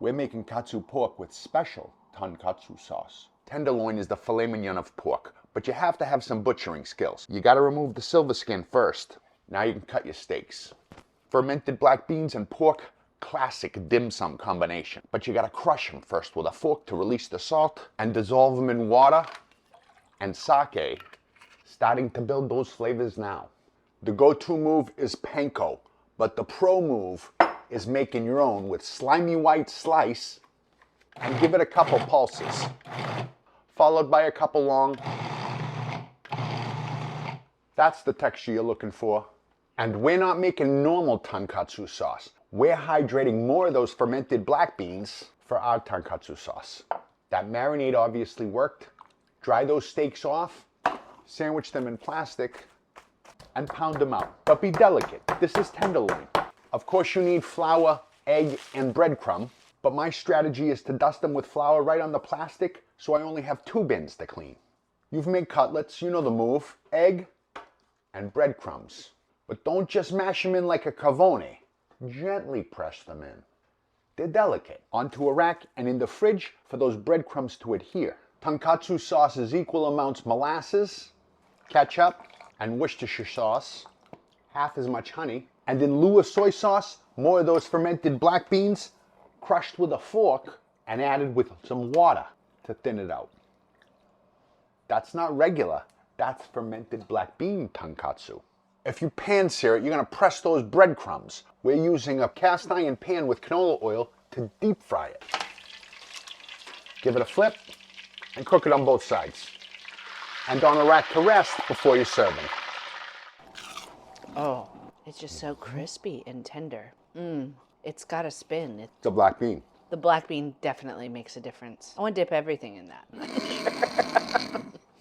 We're making katsu pork with special tonkatsu sauce. Tenderloin is the filet mignon of pork, but you have to have some butchering skills. You gotta remove the silver skin first. Now you can cut your steaks. Fermented black beans and pork, classic dim sum combination. But you gotta crush them first with a fork to release the salt and dissolve them in water and sake, starting to build those flavors now. The go-to move is panko, but the pro move is making your own with slimy white slice and give it a couple pulses, followed by a couple long. That's the texture you're looking for. And we're not making normal tonkatsu sauce. We're hydrating more of those fermented black beans for our tonkatsu sauce. That marinade obviously worked. Dry those steaks off, sandwich them in plastic, and pound them out. But be delicate, this is tenderloin. Of course you need flour, egg, and breadcrumb, but my strategy is to dust them with flour right on the plastic, so I only have 2 bins to clean. You've made cutlets, you know the move. Egg and breadcrumbs. But don't just mash them in like a cavone. Gently press them in. They're delicate. Onto a rack and in the fridge for those breadcrumbs to adhere. Tonkatsu sauce is equal amounts molasses, ketchup, and Worcestershire sauce, half as much honey, and in lieu of soy sauce, more of those fermented black beans, crushed with a fork and added with some water to thin it out. That's not regular, that's fermented black bean tonkatsu. If you pan sear it, you're gonna press those breadcrumbs. We're using a cast iron pan with canola oil to deep fry it. Give it a flip and cook it on both sides. And on a rack to rest before you're serving. Oh, it's just so crispy and tender. It's got a spin. The black bean. The black bean definitely makes a difference. I want to dip everything in that.